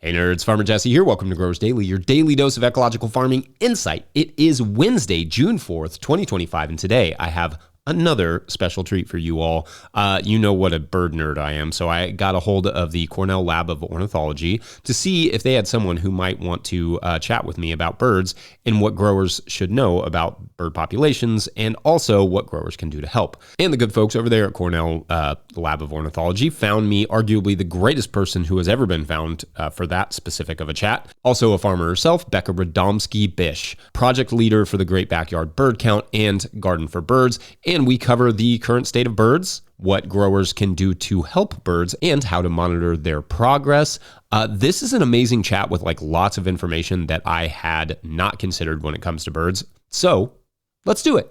Hey nerds, Farmer Jesse here. Welcome to Growers Daily, your daily dose of ecological farming insight. It is Wednesday, June 4th, 2025, and today I have another special treat for you all. You know what a bird nerd I am, so I got a hold of the Cornell Lab of Ornithology to see if they had someone who might want to chat with me about birds and what growers should know about bird populations and also what growers can do to help. And the good folks over there at Cornell Lab of Ornithology found me arguably the greatest person who has ever been found for that specific of a chat. Also a farmer herself, Becca Rodomsky-Bish, project leader for the Great Backyard Bird Count and Garden for Birds. And we cover the current state of birds, what growers can do to help birds, and how to monitor their progress. This is an amazing chat with lots of information that I had not considered when it comes to birds. So let's do it.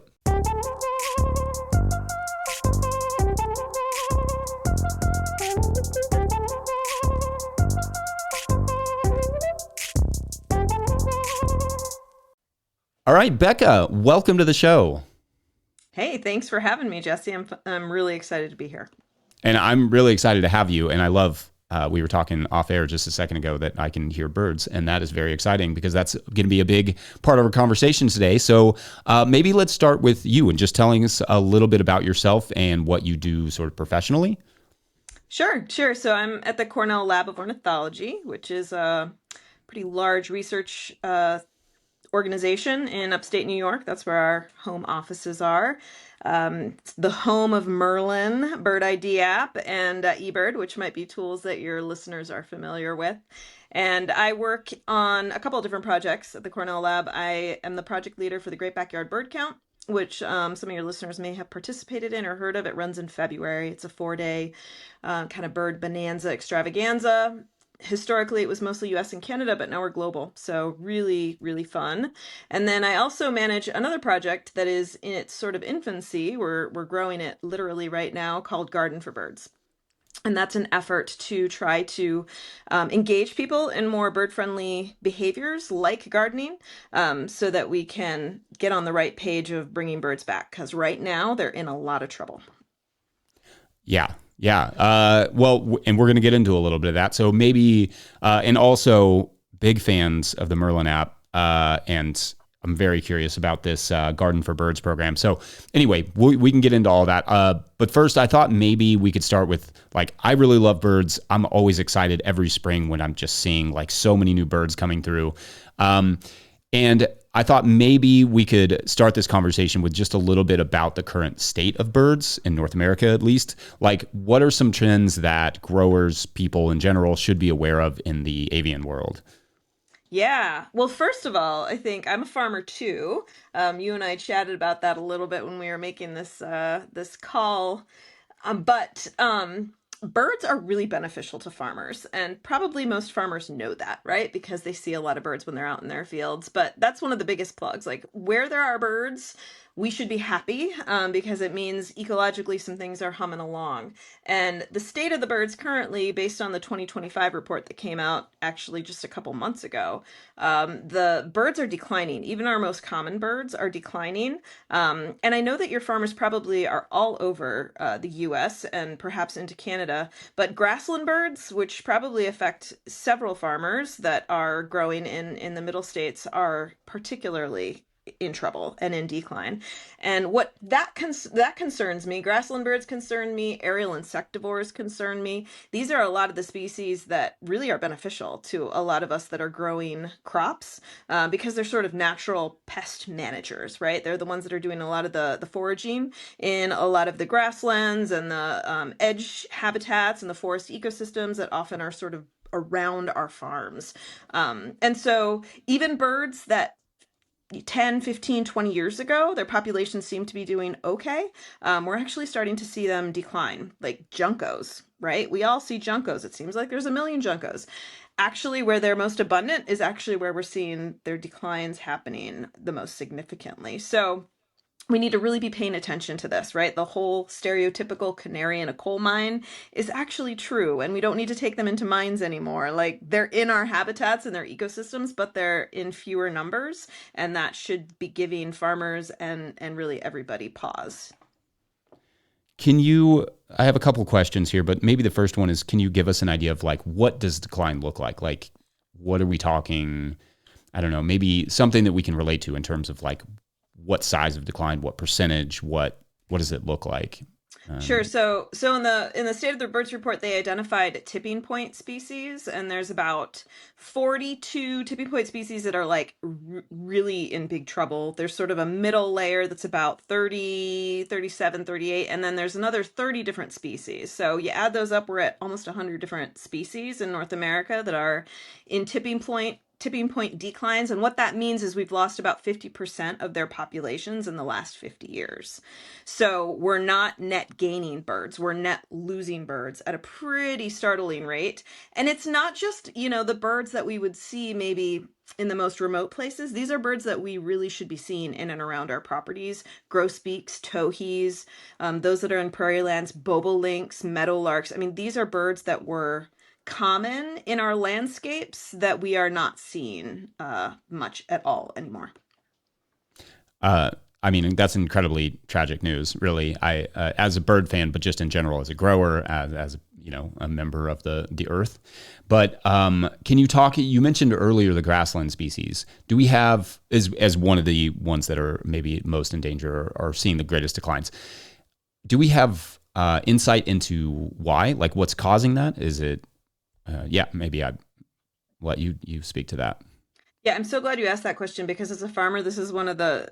All right, Becca, welcome to the show. Hey, thanks for having me, Jesse. I'm really excited to be here. And I'm really excited to have you. And I love, we were talking off air just a second ago that I can hear birds. And that is very exciting because that's going to be a big part of our conversation today. So maybe let's start with you and just telling us a little bit about yourself and what you do sort of professionally. Sure. So I'm at the Cornell Lab of Ornithology, which is a pretty large research organization in upstate New York. That's where our home offices are. It's the home of Merlin, Bird ID app, and eBird, which might be tools that your listeners are familiar with. And I work on a couple of different projects at the Cornell Lab. I am the project leader for the Great Backyard Bird Count, which some of your listeners may have participated in or heard of. It runs in February. It's a 4-day kind of bird bonanza extravaganza. Historically, it was mostly US and Canada, but now we're global. So really, really fun. And then I also manage another project that is in its sort of infancy. We're growing it literally right now, called Garden for Birds. And that's an effort to try to engage people in more bird-friendly behaviors like gardening so that we can get on the right page of bringing birds back. Because right now, they're in a lot of trouble. Yeah. Well, and we're going to get into a little bit of that. So maybe, and also big fans of the Merlin app. And I'm very curious about this Garden for Birds program. So anyway, we can get into all that. But first, I thought maybe we could start with, I really love birds. I'm always excited every spring when I'm just seeing so many new birds coming through. And I thought maybe we could start this conversation with just a little bit about the current state of birds in North America, at least. What are some trends that growers, people in general, should be aware of in the avian world? Yeah. Well, first of all, I think I'm a farmer too. You and I chatted about that a little bit when we were making this call. But birds are really beneficial to farmers, and probably most farmers know that, right? Because they see a lot of birds when they're out in their fields. But that's one of the biggest plugs. Where there are birds, we should be happy because it means ecologically some things are humming along. And the state of the birds currently, based on the 2025 report that came out actually just a couple months ago, the birds are declining. Even our most common birds are declining. And I know that your farmers probably are all over the US and perhaps into Canada, but grassland birds, which probably affect several farmers that are growing in the middle states, are particularly in trouble and in decline. And what that concerns me, grassland birds concern me, aerial insectivores concern me. These are a lot of the species that really are beneficial to a lot of us that are growing crops because they're sort of natural pest managers, right? They're the ones that are doing a lot of the foraging in a lot of the grasslands and the edge habitats and the forest ecosystems that often are sort of around our farms. And so even birds that 10, 15, 20 years ago, their populations seem to be doing okay. We're actually starting to see them decline, like juncos, right? We all see juncos. It seems like there's a million juncos. Actually, where they're most abundant is actually where we're seeing their declines happening the most significantly. So we need to really be paying attention to this, right? The whole stereotypical canary in a coal mine is actually true, and we don't need to take them into mines anymore. They're in our habitats and their ecosystems, but they're in fewer numbers, and that should be giving farmers and really everybody pause. I have a couple questions here, but maybe the first one is, can you give us an idea of what does decline look like? what are we talking? I don't know, maybe something that we can relate to in terms of like what size of decline, what percentage, what does it look like? Sure. Um, So in the State of the Birds report, they identified tipping point species, and there's about 42 tipping point species that are like really in big trouble. There's sort of a middle layer that's about 30, 37, 38, and then there's another 30 different species. So you add those up, we're at almost 100 different species in North America that are in tipping point declines. And what that means is we've lost about 50% of their populations in the last 50 years. So we're not net gaining birds, we're net losing birds at a pretty startling rate. And it's not just, the birds that we would see maybe in the most remote places. These are birds that we really should be seeing in and around our properties. Grosbeaks, towhees, those that are in prairie lands, bobolinks, meadowlarks. I mean, these are birds that were common in our landscapes that we are not seeing much at all anymore. uh, I mean, that's incredibly tragic news, really. As a bird fan, but just in general, as a grower, as a member of the earth. But can you talk? You mentioned earlier the grassland species. Do we have, as one of the ones that are maybe most in danger or seeing the greatest declines? Do we have insight into why? Like, what's causing that? Is it? Yeah, maybe I let you speak to that. Yeah, I'm so glad you asked that question because as a farmer, this is one of the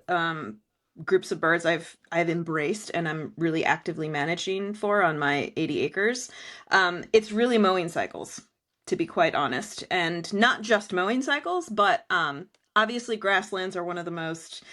groups of birds I've embraced and I'm really actively managing for on my 80 acres. It's really mowing cycles, to be quite honest, and not just mowing cycles, but obviously grasslands are one of the most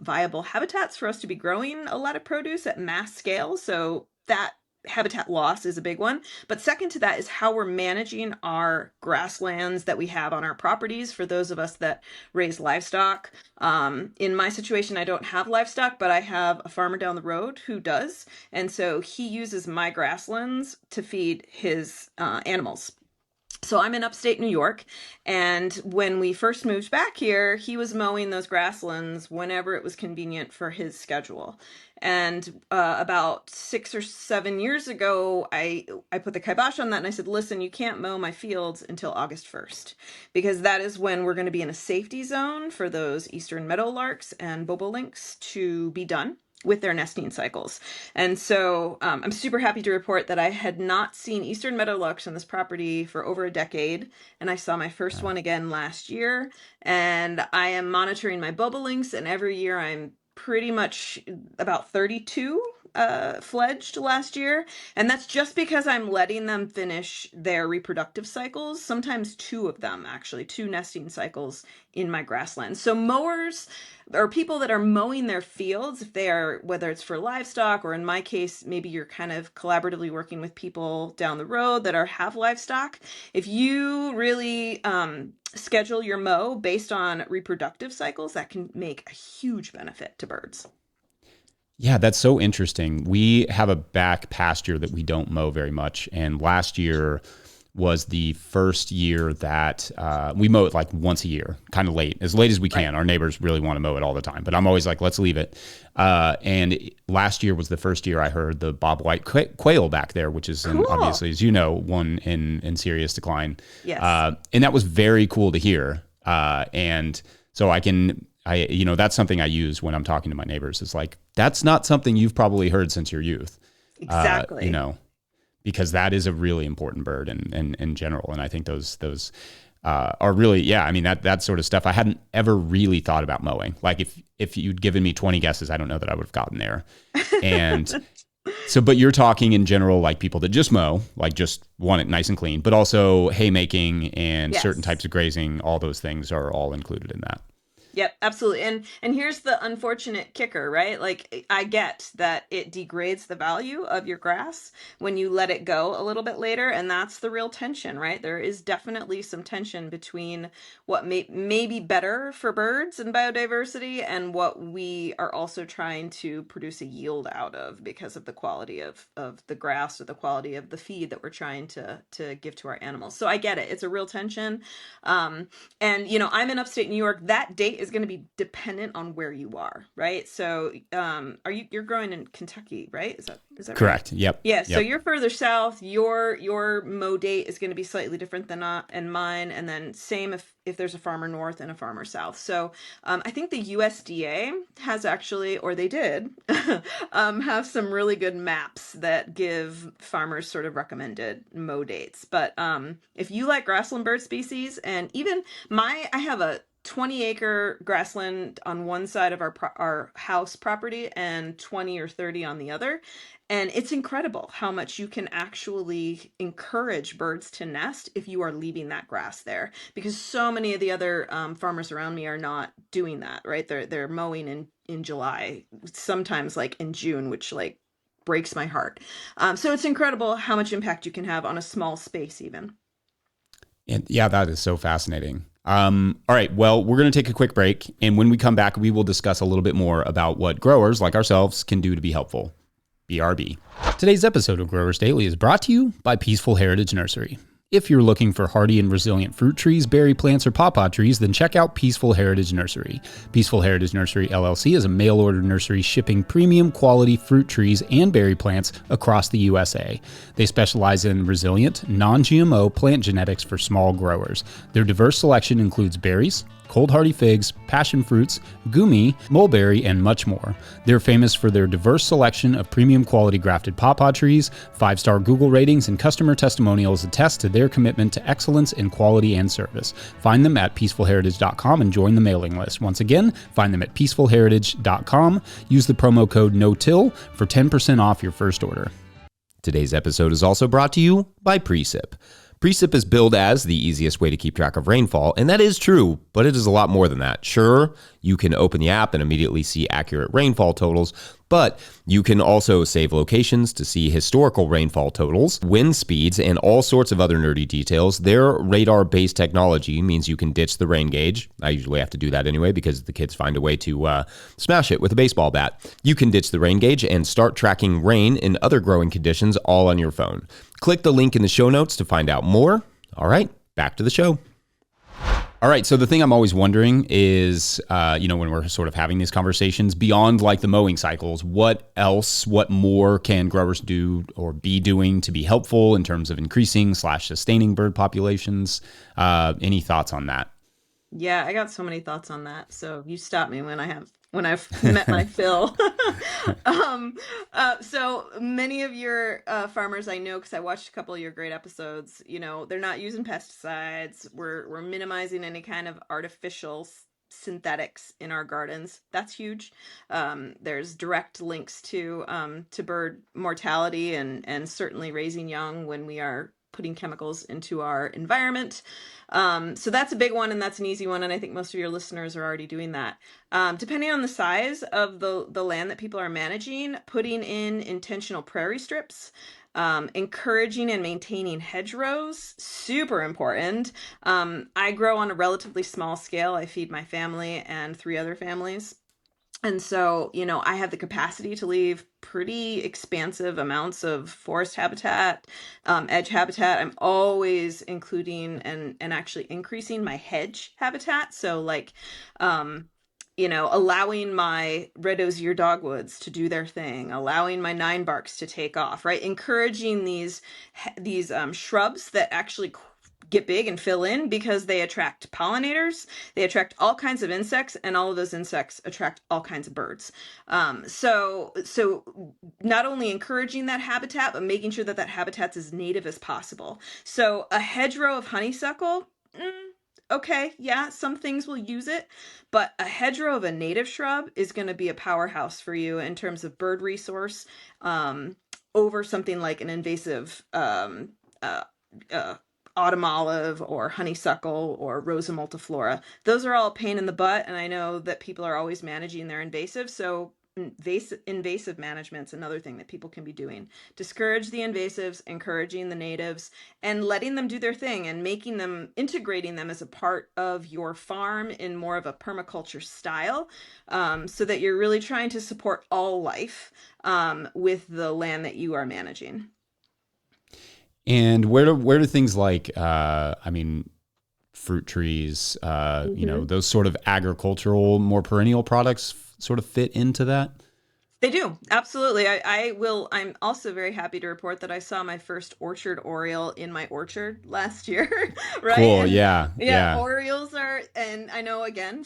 viable habitats for us to be growing a lot of produce at mass scale. So that habitat loss is a big one. But second to that is how we're managing our grasslands that we have on our properties for those of us that raise livestock. In my situation, I don't have livestock, but I have a farmer down the road who does. And so he uses my grasslands to feed his animals. So I'm in upstate New York, and when we first moved back here, he was mowing those grasslands whenever it was convenient for his schedule. And about 6 or 7 years ago, I put the kibosh on that, and I said, "Listen, you can't mow my fields until August 1st, because that is when we're going to be in a safety zone for those eastern meadowlarks and bobolinks to be done with their nesting cycles." And so I'm super happy to report that I had not seen eastern meadowlarks on this property for over a decade. And I saw my first one again last year. And I am monitoring my bobolinks, and every year I'm pretty much about 32 fledged last year. And that's just because I'm letting them finish their reproductive cycles, sometimes two of them, actually, two nesting cycles in my grasslands. So mowers or people that are mowing their fields, if they are, whether it's for livestock or in my case, maybe you're kind of collaboratively working with people down the road that have livestock. If you really schedule your mow based on reproductive cycles, that can make a huge benefit to birds. Yeah, that's so interesting. We have a back pasture that we don't mow very much, and last year was the first year that we mow it like once a year, kind of late as we Right. can. Our neighbors really want to mow it all the time, but I'm always like, let's leave it. And last year was the first year I heard the bobwhite quail back there, which is Cool. obviously, as you know, one in serious decline. Yes. And that was very cool to hear. And so that's something I use when I'm talking to my neighbors. It's like, that's not something you've probably heard since your youth, uh, you Exactly. know, because that is a really important bird in general. And I think those are really, yeah. I mean, that sort of stuff I hadn't ever really thought about mowing. Like if you'd given me 20 guesses, I don't know that I would have gotten there. And so, but you're talking in general, like people that just mow, like just want it nice and clean, but also haymaking and certain Yes. types of grazing, all those things are all included in that. Yep, absolutely. And here's the unfortunate kicker, right? Like I get that it degrades the value of your grass when you let it go a little bit later, and that's the real tension, right? There is definitely some tension between what may be better for birds and biodiversity and what we are also trying to produce a yield out of because of the quality of the grass or the quality of the feed that we're trying to give to our animals. So I get it. It's a real tension. Um, and I'm in upstate New York. That date is going to be dependent on where you are, right? So, you're growing in Kentucky, right? Is that right? Correct. Yep. Yeah, so Yep. you're further south. Your mow date is going to be slightly different than and mine, and then same if there's a farmer north and a farmer south. So I think the USDA has actually, or they did, have some really good maps that give farmers sort of recommended mow dates. But if you like grassland bird species, and even I have a 20-acre grassland on one side of our house property and 20 or 30 on the other. And it's incredible how much you can actually encourage birds to nest if you are leaving that grass there, because so many of the other farmers around me are not doing that, right? They're mowing in July, sometimes like in June, which like breaks my heart. So it's incredible how much impact you can have on a small space, even. And yeah, that is so fascinating. All right. Well, we're going to take a quick break. And when we come back, we will discuss a little bit more about what growers like ourselves can do to be helpful. BRB. Today's episode of Growers Daily is brought to you by Peaceful Heritage Nursery. If you're looking for hardy and resilient fruit trees, berry plants, or pawpaw trees, then check out Peaceful Heritage Nursery. Peaceful Heritage Nursery LLC is a mail-order nursery shipping premium quality fruit trees and berry plants across the USA. They specialize in resilient, non-GMO plant genetics for small growers. Their diverse selection includes berries, cold hardy figs, passion fruits, gumi, mulberry, and much more. They're famous for their diverse selection of premium quality grafted pawpaw trees. 5-star Google ratings and customer testimonials attest to their commitment to excellence in quality and service. Find them at peacefulheritage.com and join the mailing list. Once again, find them at peacefulheritage.com. Use the promo code NOTILL for 10% off your first order. Today's episode is also brought to you by Precip. Precip is billed as the easiest way to keep track of rainfall, and that is true, but it is a lot more than that. Sure, you can open the app and immediately see accurate rainfall totals, but you can also save locations to see historical rainfall totals, wind speeds, and all sorts of other nerdy details. Their radar-based technology means you can ditch the rain gauge. I usually have to do that anyway because the kids find a way to smash it with a baseball bat. You can ditch the rain gauge and start tracking rain and other growing conditions all on your phone. Click the link in the show notes to find out more. All right, back to the show. All right, so the thing I'm always wondering is, when we're sort of having these conversations, beyond like the mowing cycles, what more can growers do or be doing to be helpful in terms of increasing/sustaining bird populations? Any thoughts on that? Yeah, I got so many thoughts on that. So you stop me when I've met my fill. So many of your farmers I know, because I watched a couple of your great episodes, they're not using pesticides. We're minimizing any kind of artificial synthetics in our gardens. That's huge. There's direct links to bird mortality and certainly raising young when we are putting chemicals into our environment. So that's a big one, and that's an easy one, and I think most of your listeners are already doing that. Depending on the size of the land that people are managing, putting in intentional prairie strips, encouraging and maintaining hedgerows, super important. I grow on a relatively small scale. I feed my family and 3 other families. And so, I have the capacity to leave pretty expansive amounts of forest habitat, edge habitat. I'm always including and actually increasing my hedge habitat. So like, allowing my red-osier dogwoods to do their thing, allowing my 9-barks to take off, right? Encouraging these shrubs that actually get big and fill in because they attract pollinators, they attract all kinds of insects, and all of those insects attract all kinds of birds. So not only encouraging that habitat, but making sure that habitat's as native as possible. So a hedgerow of honeysuckle, okay, yeah, some things will use it, but a hedgerow of a native shrub is going to be a powerhouse for you in terms of bird resource, over something like an invasive autumn olive or honeysuckle or Rosa multiflora. Those are all a pain in the butt, and I know that people are always managing their invasives, so invasive management's another thing that people can be doing. Discourage the invasives, encouraging the natives, and letting them do their thing and integrating them as a part of your farm in more of a permaculture style, so that you're really trying to support all life with the land that you are managing. And where do things like, fruit trees, Hmm. those sort of agricultural, more perennial products sort of fit into that? They do. Absolutely. I will. I'm also very happy to report that I saw my first orchard oriole in my orchard last year, right? Cool. And Yeah. yeah, Yeah. orioles are, and I know again,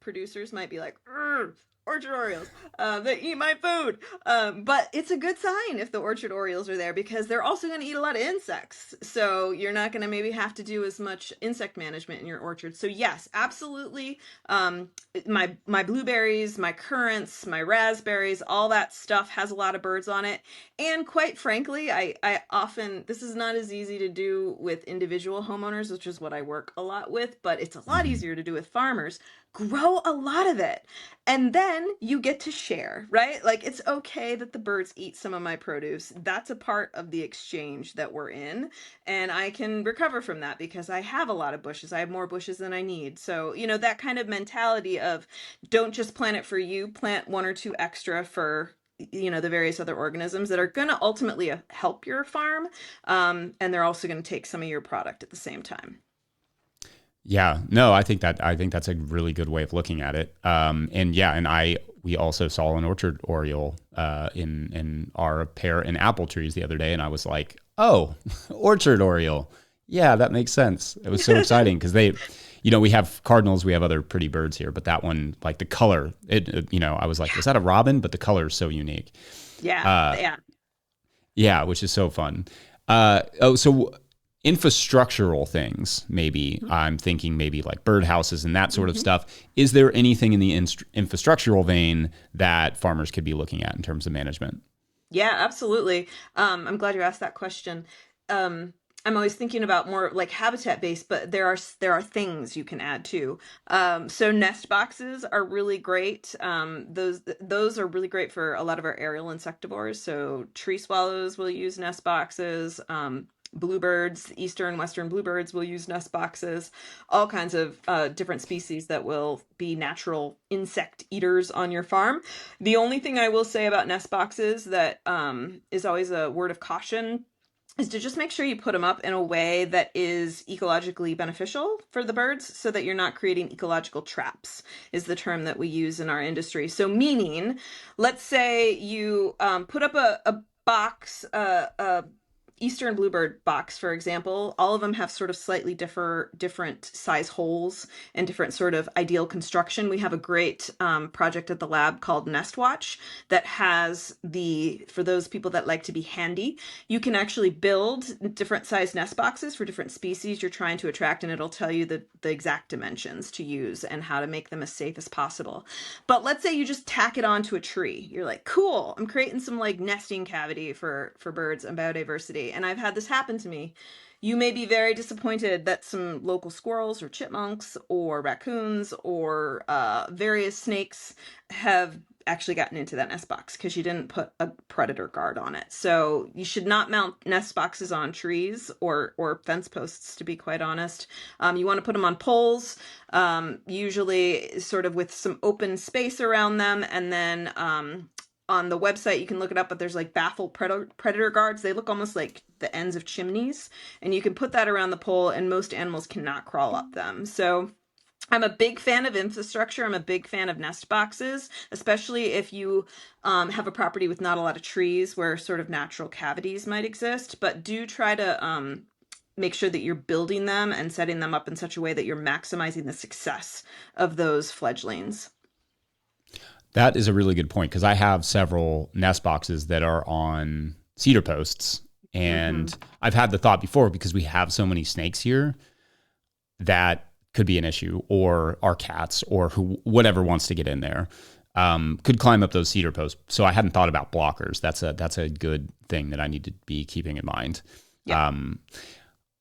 producers might be like, "Urgh, orchard orioles, they eat my food. But it's a good sign if the orchard orioles are there because they're also going to eat a lot of insects. So you're not going to maybe have to do as much insect management in your orchard. So yes, absolutely. Um, my blueberries, my currants, my raspberries, all that stuff has a lot of birds on it. And quite frankly, I often this is not as easy to do with individual homeowners, which is what I work a lot with, but it's a lot Mhm. easier to do with farmers. Grow a lot of it. And then you get to share, right? Like it's okay that the birds eat some of my produce. That's a part of the exchange that we're in. And I can recover from that because I have a lot of bushes. I have more bushes than I need. So, that kind of mentality of don't just plant it for you, plant one or two extra for the various other organisms that are going to ultimately help your farm, and they're also going to take some of your product at the same time. Yeah, no, I think that's a really good way of looking at it. And yeah, we also saw an orchard oriole in our pear and apple trees the other day, and I was like, oh, orchard oriole. Yeah, that makes sense. It was so exciting because we have cardinals, we have other pretty birds here, but that one, like the color, I was like, was that a robin? But the color is so unique. Yeah, Uh, yeah. yeah, which is so fun. So infrastructural things, maybe I'm thinking maybe like birdhouses and that sort of Mhm. stuff. Is there anything in the infrastructural vein that farmers could be looking at in terms of management? Yeah, absolutely. I'm glad you asked that question. Um, I'm always thinking about more like habitat based, but there are things you can add too. So nest boxes are really great. Those are really great for a lot of our aerial insectivores. So tree swallows will use nest boxes. Bluebirds, eastern, western bluebirds will use nest boxes. All kinds of different species that will be natural insect eaters on your farm. The only thing I will say about nest boxes that is always a word of caution is to just make sure you put them up in a way that is ecologically beneficial for the birds so that you're not creating ecological traps, is the term that we use in our industry. So, meaning, let's say you put up a box, Eastern bluebird box, for example, all of them have sort of slightly different size holes and different sort of ideal construction. We have a great project at the lab called Nest Watch that has for those people that like to be handy, you can actually build different size nest boxes for different species you're trying to attract, and it'll tell you the exact dimensions to use and how to make them as safe as possible. But let's say you just tack it onto a tree. You're like, cool, I'm creating some like nesting cavity for birds and biodiversity. And I've had this happen to me. You may be very disappointed that some local squirrels or chipmunks or raccoons or various snakes have actually gotten into that nest box because you didn't put a predator guard on it. So you should not mount nest boxes on trees or fence posts, to be quite honest. You want to put them on poles, usually sort of with some open space around them, and then on the website you can look it up, but there's like baffle predator guards. They look almost like the ends of chimneys, and you can put that around the pole and most animals cannot crawl up them. So I'm a big fan of infrastructure. I'm a big fan of nest boxes, especially if you have a property with not a lot of trees where sort of natural cavities might exist. But do try to make sure that you're building them and setting them up in such a way that you're maximizing the success of those fledglings. That is a really good point because I have several nest boxes that are on cedar posts. Hmm. And I've had the thought before because we have so many snakes here that could be an issue, or our cats, or whatever wants to get in there, could climb up those cedar posts. So I hadn't thought about blockers. That's a good thing that I need to be keeping in mind. Yep. Um,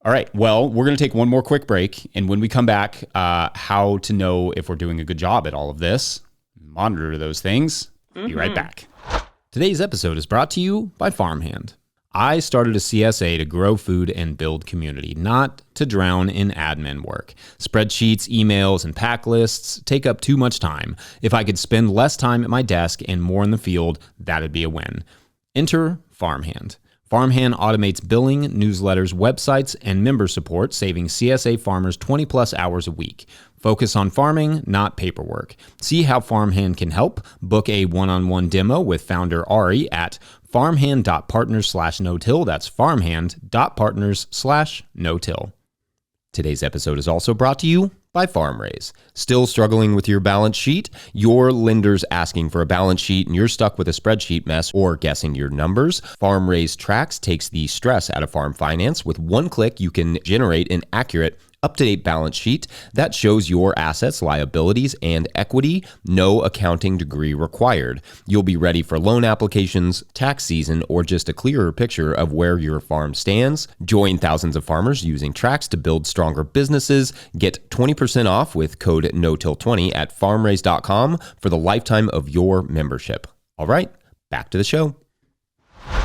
all right. Well, we're going to take one more quick break, and when we come back, how to know if we're doing a good job at all of this, monitor those things. Be right Hmm. back. Today's episode is brought to you by Farmhand. I started a CSA to grow food and build community, not to drown in admin work. Spreadsheets, emails, and pack lists take up too much time. If I could spend less time at my desk and more in the field, that'd be a win. Enter Farmhand. Farmhand automates billing, newsletters, websites, and member support, saving CSA farmers 20 plus hours a week. Focus on farming, not paperwork. See how Farmhand can help. Book a one-on-one demo with founder Ari at farmhand.partners/no-till. That's farmhand.partners/no-till. Today's episode is also brought to you by FarmRaise. Still struggling with your balance sheet? Your lender's asking for a balance sheet and you're stuck with a spreadsheet mess or guessing your numbers? FarmRaise Tracks takes the stress out of farm finance. With one click, you can generate an accurate, up-to-date balance sheet that shows your assets, liabilities, and equity. No accounting degree required. You'll be ready for loan applications, tax season, or just a clearer picture of where your farm stands. Join thousands of farmers using Tracks to build stronger businesses. Get 20% off with code NOTIL20 at farmraise.com for the lifetime of your membership. All right, back to the show.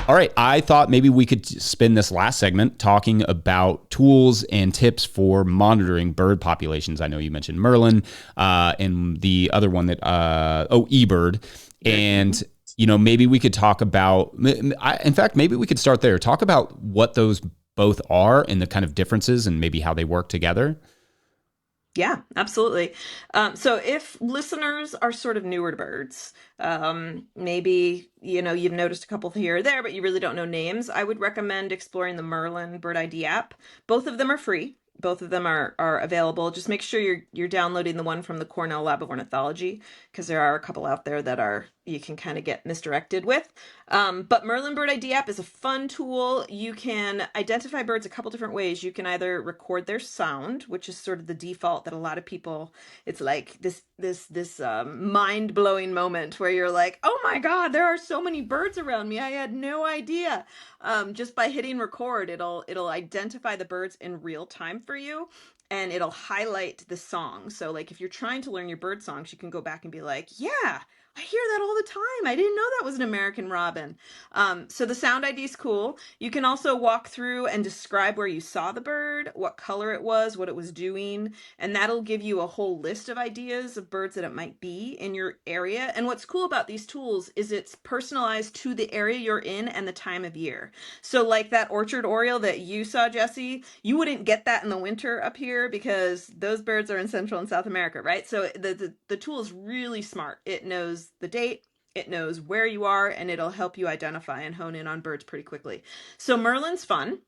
All right, I thought maybe we could spend this last segment talking about tools and tips for monitoring bird populations. I know you mentioned Merlin and the other one that, eBird. And, maybe we could talk about, in fact, maybe we could start there. Talk about what those both are and the kind of differences and maybe how they work together. Yeah, absolutely. So if listeners are sort of newer to birds, maybe, you've noticed a couple here or there, but you really don't know names, I would recommend exploring the Merlin Bird ID app. Both of them are free. Both of them are available. Just make sure you're downloading the one from the Cornell Lab of Ornithology, because there are a couple out there that you can kind of get misdirected with. But Merlin Bird ID app is a fun tool. You can identify birds a couple different ways. You can either record their sound, which is sort of the default that a lot of people, it's like this mind-blowing moment where you're like, oh my God, there are so many birds around me. I had no idea. Just by hitting record, it'll identify the birds in real time for you, and it'll highlight the song. So like if you're trying to learn your bird songs, you can go back and be like, yeah, I hear that all the time. I didn't know that was an American robin. So the sound ID is cool. You can also walk through and describe where you saw the bird, what color it was, what it was doing, and that'll give you a whole list of ideas of birds that it might be in your area. And what's cool about these tools is it's personalized to the area you're in and the time of year. So like that orchard oriole that you saw, Jesse, you wouldn't get that in the winter up here because those birds are in Central and South America, right? So the tool is really smart. It knows the date, it knows where you are, and it'll help you identify and hone in on birds pretty quickly. So Merlin's fun.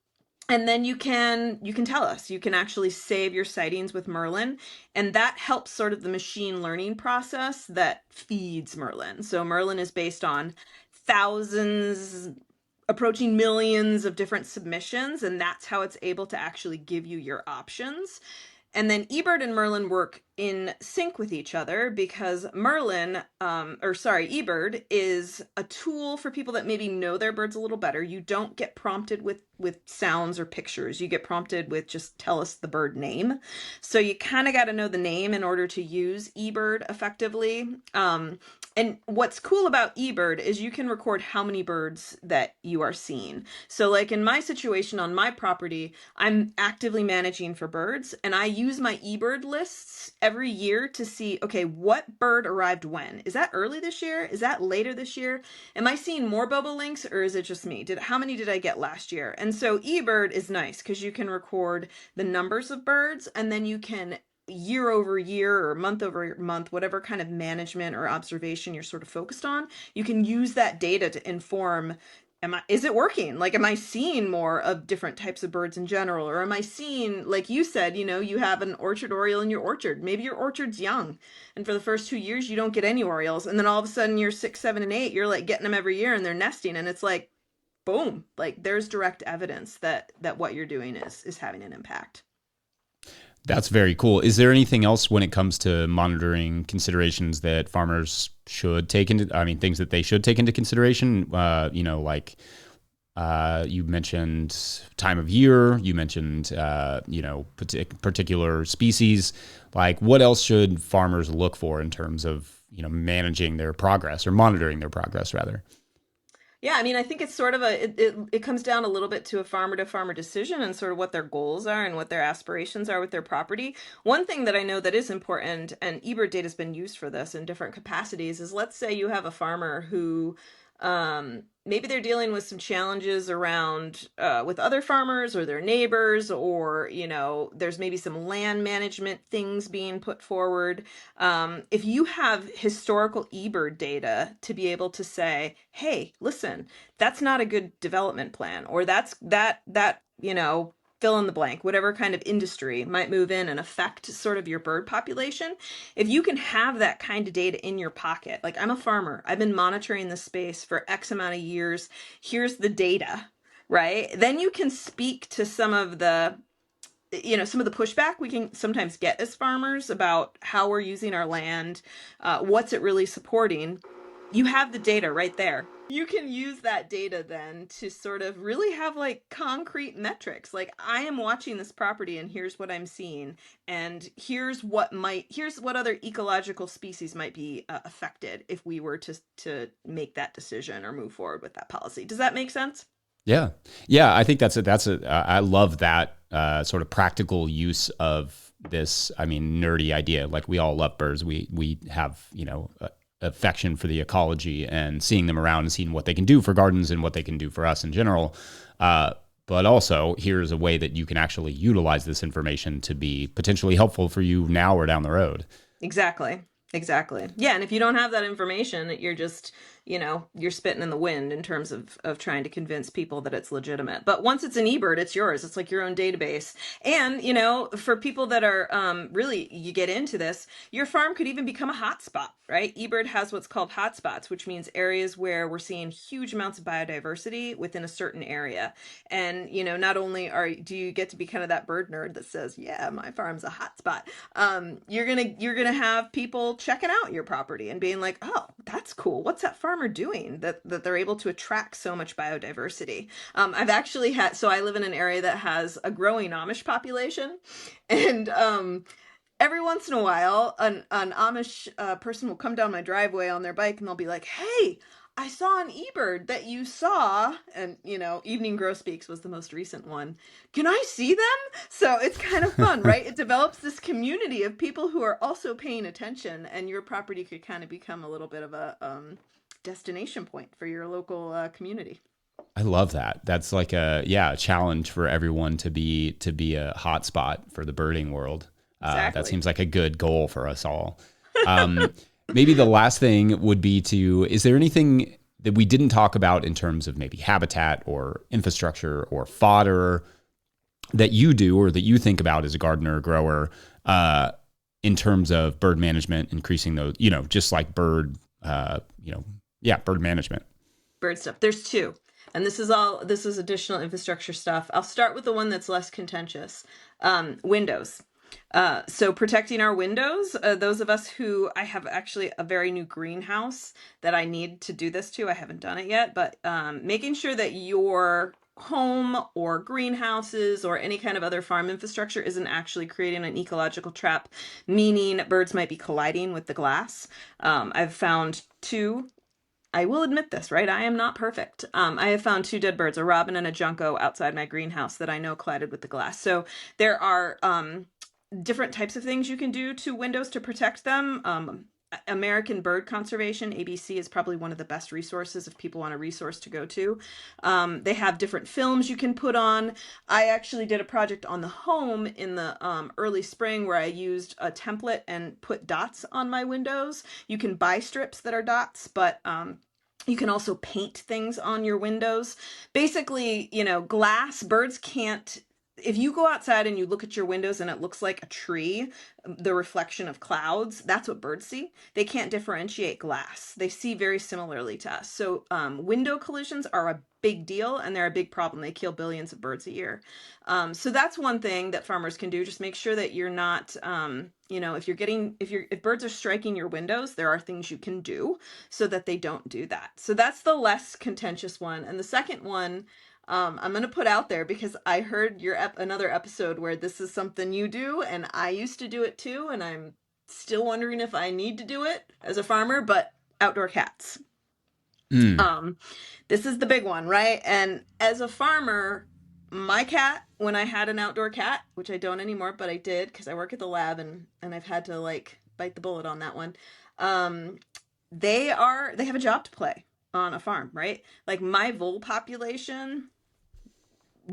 And then you can tell us. You can actually save your sightings with Merlin, and that helps sort of the machine learning process that feeds Merlin. So Merlin is based on thousands, approaching millions of different submissions, and that's how it's able to actually give you your options. And then eBird and Merlin work in sync with each other because eBird is a tool for people that maybe know their birds a little better. You don't get prompted with sounds or pictures. You get prompted with just tell us the bird name. So you kind of got to know the name in order to use eBird effectively. And what's cool about eBird is you can record how many birds that you are seeing. So like in my situation on my property, I'm actively managing for birds, and I use my eBird lists every year to see, okay, what bird arrived when? Is that early this year? Is that later this year? Am I seeing more bobolinks, or is it just me? How many did I get last year? And so eBird is nice because you can record the numbers of birds, and then you can year over year or month over month, whatever kind of management or observation you're sort of focused on, you can use that data to inform, is it working? Like, am I seeing more of different types of birds in general? Or am I seeing, like you said, you have an orchard oriole in your orchard. Maybe your orchard's young, and for the first 2 years, you don't get any orioles. And then all of a sudden, you're 6, 7, and 8, you're like getting them every year and they're nesting. And it's like, boom, like there's direct evidence that what you're doing is having an impact. That's very cool. Is there anything else when it comes to monitoring considerations that farmers should take things that they should take into consideration? You mentioned time of year, you mentioned, particular species. Like, what else should farmers look for in terms of, managing their progress or monitoring their progress rather? Yeah, I mean, I think it's sort of it comes down a little bit to a farmer to farmer decision and sort of what their goals are and what their aspirations are with their property. One thing that I know that is important, and eBird data has been used for this in different capacities, is let's say you have a farmer who Maybe they're dealing with some challenges around with other farmers or their neighbors, or there's maybe some land management things being put forward. If you have historical eBird data to be able to say, hey, listen, that's not a good development plan, or that fill in the blank, whatever kind of industry might move in and affect sort of your bird population. If you can have that kind of data in your pocket, like, I'm a farmer, I've been monitoring this space for X amount of years, here's the data, right? Then you can speak to some of the pushback we can sometimes get as farmers about how we're using our land, what's it really supporting. You have the data right there. You can use that data then to sort of really have like concrete metrics. Like, I am watching this property and here's what I'm seeing. And here's what other ecological species might be affected if we were to make that decision or move forward with that policy. Does that make sense? Yeah. Yeah. I think I love that sort of practical use of this, I mean, nerdy idea. Like, we all love birds. We have, affection for the ecology and seeing them around and seeing what they can do for gardens and what they can do for us in general. But also, here's a way that you can actually utilize this information to be potentially helpful for you now or down the road. Exactly. Exactly. Yeah, and if you don't have that information, you're just, you're spitting in the wind in terms of trying to convince people that it's legitimate. But once it's an eBird, it's yours. It's like your own database. And, for people that are really, you get into this, your farm could even become a hotspot, right? eBird has what's called hotspots, which means areas where we're seeing huge amounts of biodiversity within a certain area. And, not only do you get to be kind of that bird nerd that says, yeah, my farm's a hotspot, you're gonna have people checking out your property and being like, oh, that's cool, what's that farmer doing that they're able to attract so much biodiversity. I've actually had So I live in an area that has a growing Amish population, and every once in a while an Amish person will come down my driveway on their bike and they'll be like, hey, I saw an eBird that you saw, and Evening Grosbeaks was the most recent one. Can I see them? So it's kind of fun, right? It develops this community of people who are also paying attention, and your property could kind of become a little bit of a destination point for your local community. I love that. That's like a challenge for everyone to be a hotspot for the birding world. That Exactly. seems like a good goal for us all. Um, Maybe the last thing would be is there anything that we didn't talk about in terms of maybe habitat or infrastructure or fodder that you do or that you think about as a gardener or grower in terms of bird management, increasing those, just like bird management? Bird stuff. There's two. And this is additional infrastructure stuff. I'll start with the one that's less contentious. Windows. So protecting our windows, those of us who, I have actually a very new greenhouse that I need to do this to. I haven't done it yet, but making sure that your home or greenhouses or any kind of other farm infrastructure isn't actually creating an ecological trap, meaning birds might be colliding with the glass. I've found two. I will admit this, right? I am not perfect. I have found two dead birds, a robin and a junco, outside my greenhouse that I know collided with the glass. So there are different types of things you can do to windows to protect them. American Bird Conservation, ABC, is probably one of the best resources if people want a resource to go to. They have different films you can put on. I actually did a project on the home in the early spring where I used a template and put dots on my windows. You can buy strips that are dots, but you can also paint things on your windows. Basically, glass, birds can't. If you go outside and you look at your windows and it looks like a tree, the reflection of clouds, that's what birds see. They can't differentiate glass. They see very similarly to us. So window collisions are a big deal, and they're a big problem. They kill billions of birds a year. So that's one thing that farmers can do. Just make sure that you're not, if birds are striking your windows, there are things you can do so that they don't do that. So that's the less contentious one. And the second one, I'm going to put out there because I heard another episode where this is something you do, and I used to do it too, and I'm still wondering if I need to do it as a farmer, but outdoor cats. Mm. Um, this is the big one, right? And as a farmer, my cat, when I had an outdoor cat, which I don't anymore, but I did because I work at the lab, and I've had to like bite the bullet on that one. Um, they have a job to play. on a farm, right? Like my vole population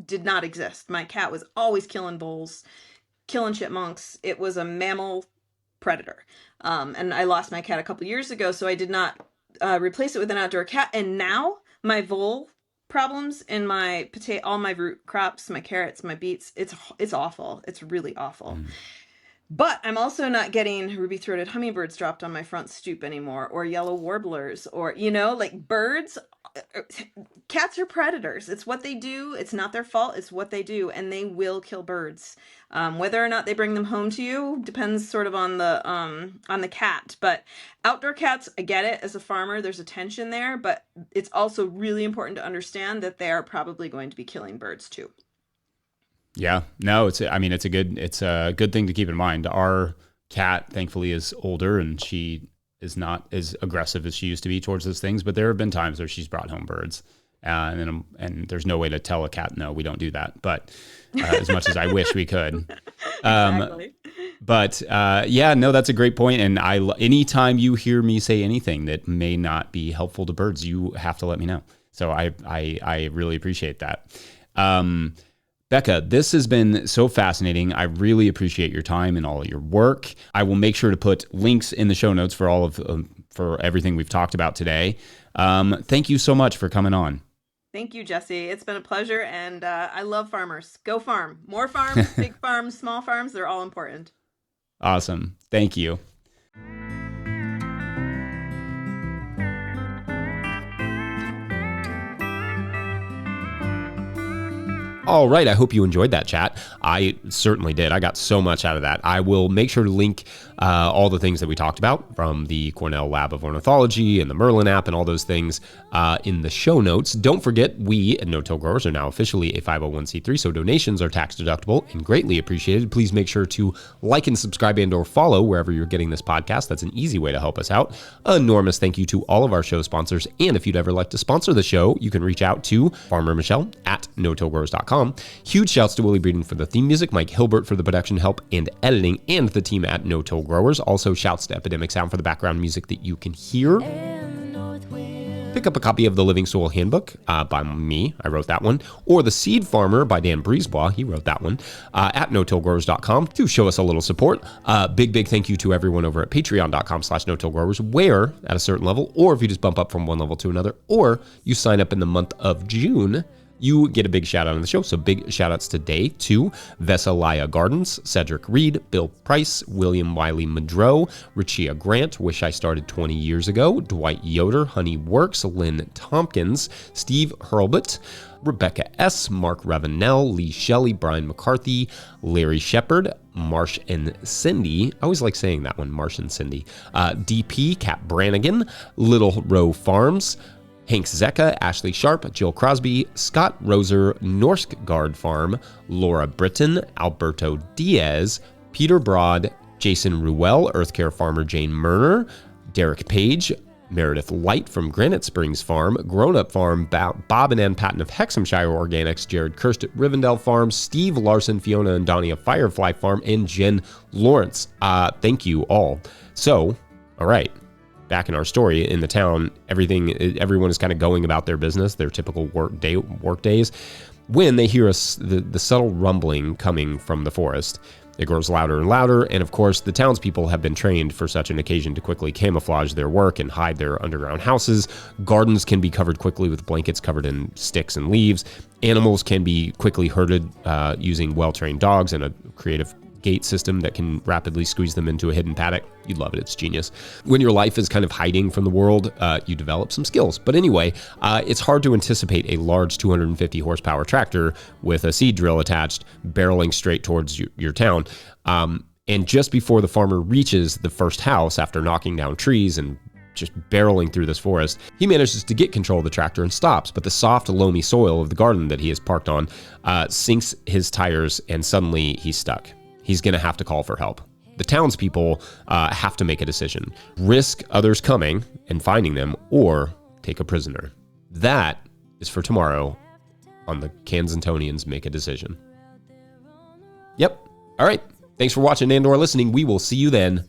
did not exist. My cat was always killing voles, killing chipmunks. It was a mammal predator. And I lost my cat a couple years ago, so I did not replace it with an outdoor cat. And now my vole problems in my potato, all my root crops, my carrots, my beets, it's awful. It's really awful. But I'm also not getting ruby-throated hummingbirds dropped on my front stoop anymore, or yellow warblers, or, like birds. Cats are predators. It's what they do. It's not their fault. It's what they do, and they will kill birds. Whether or not they bring them home to you depends sort of on the cat. But outdoor cats, I get it. As a farmer, there's a tension there, but it's also really important to understand that they are probably going to be killing birds too. Yeah, no, it's a good thing to keep in mind. Our cat, thankfully, is older and she is not as aggressive as she used to be towards those things. But there have been times where she's brought home birds, and there's no way to tell a cat no, we don't do that. But as much as I wish we could, Exactly. But no, that's a great point. And anytime you hear me say anything that may not be helpful to birds, you have to let me know. So I really appreciate that. Becca, this has been so fascinating. I really appreciate your time and all of your work. I will make sure to put links in the show notes for for everything we've talked about today. Thank you so much for coming on. Thank you, Jesse. It's been a pleasure, and I love farmers. Go farm. More farms, big farms, small farms, they're all important. Awesome. Thank you. All right, I hope you enjoyed that chat. I certainly did. I got so much out of that. I will make sure to link all the things that we talked about from the Cornell Lab of Ornithology and the Merlin app and all those things in the show notes. Don't forget, we at No-Till Growers are now officially a 501c3, so donations are tax deductible and greatly appreciated. Please make sure to like and subscribe and or follow wherever you're getting this podcast. That's an easy way to help us out. Enormous thank you to all of our show sponsors. And if you'd ever like to sponsor the show, you can reach out to Farmer Michelle at no-tillgrowers.com. Huge shouts to Willie Breeden for the theme music, Mike Hilbert for the production help and editing, and the team at No-Till Growers. Also shouts to Epidemic Sound for the background music that you can hear. Pick up a copy of the Living Soil Handbook by me, I wrote that one, or The Seed Farmer by Dan Brisebois, he wrote that one, at no-tillgrowers.com to show us a little support. Big thank you to everyone over at patreon.com/no-tillgrowers, where at a certain level, or if you just bump up from one level to another, or you sign up in the month of June, you get a big shout out on the show. So big shout outs today to Vesalaya Gardens, Cedric Reed, Bill Price, William Wiley Madrow, Richia Grant, Wish I Started 20 Years Ago, Dwight Yoder, Honey Works, Lynn Tompkins, Steve Hurlbut, Rebecca S., Mark Ravenel, Lee Shelley, Brian McCarthy, Larry Shepard, Marsh and Cindy. I always like saying that one, Marsh and Cindy. DP, Kat Brannigan, Little Row Farms, Hank Zecca, Ashley Sharp, Jill Crosby, Scott Roser, Norsk Guard Farm, Laura Britton, Alberto Diaz, Peter Broad, Jason Ruel, Earth Care Farmer Jane Murner, Derek Page, Meredith Light from Granite Springs Farm, Grown Up Farm, Bob and Ann Patton of Hexhamshire Organics, Jared Kirst at Rivendell Farm, Steve Larson, Fiona and Donnie of Firefly Farm, and Jen Lawrence. Thank you all. So, all right. Back in our story, in the town, everyone is kind of going about their business, their typical work days, when they hear the subtle rumbling coming from the forest. It grows louder and louder, and of course, the townspeople have been trained for such an occasion to quickly camouflage their work and hide their underground houses. Gardens can be covered quickly with blankets covered in sticks and leaves. Animals can be quickly herded using well-trained dogs and a creative gate system that can rapidly squeeze them into a hidden paddock. You'd love it. It's genius. When your life is kind of hiding from the world, you develop some skills. But anyway, it's hard to anticipate a large 250 horsepower tractor with a seed drill attached barreling straight towards your town. And just before the farmer reaches the first house after knocking down trees and just barreling through this forest, he manages to get control of the tractor and stops, but the soft, loamy soil of the garden that he is parked on sinks his tires, and suddenly he's stuck. He's going to have to call for help. The townspeople have to make a decision. Risk others coming and finding them, or take a prisoner. That is for tomorrow on the Kansantonians Make a Decision. Yep. All right. Thanks for watching and or listening. We will see you then.